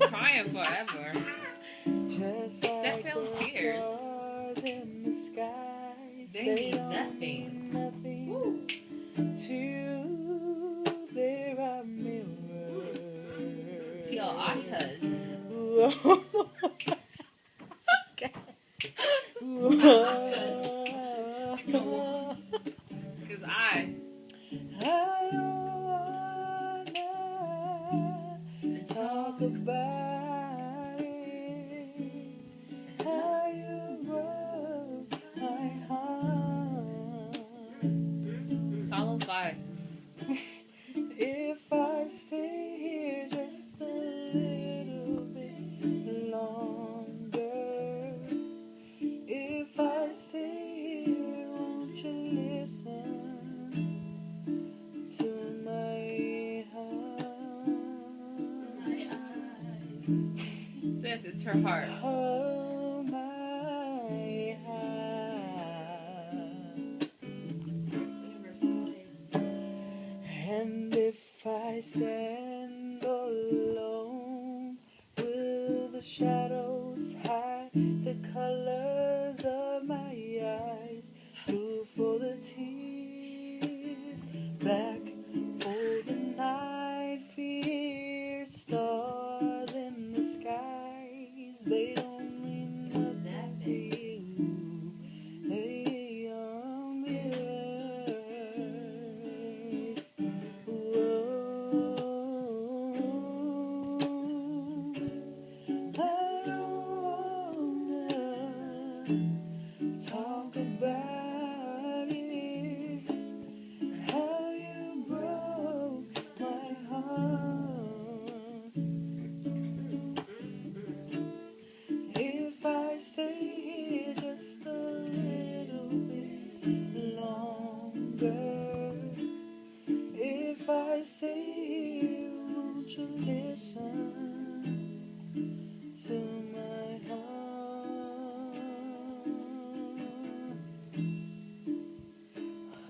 crying forever. Steph fell tears. They mean nothing. Woo. To your artist. Because I talk about it, how you broke my heart. It's all on fire. If I stay here just a little bit longer, if I stay here, won't you listen to my heart? Says it's her heart. Oh, my heart. And if I stand alone, will the shadows hide the colors of my eyes? Blue for the tears, black for the night, fear stars in the skies. They don't mean nothing to you. They are mirrors. I wanna talk about it, how you broke my heart. If I stay here just a little bit longer, if I stay here, won't you listen to my heart?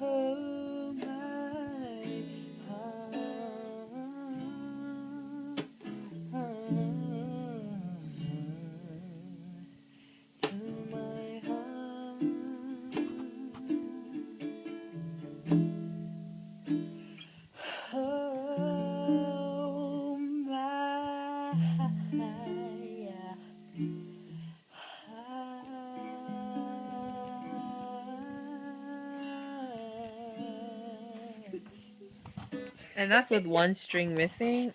Oh, my heart. To my heart. Oh, my And that's with one string missing.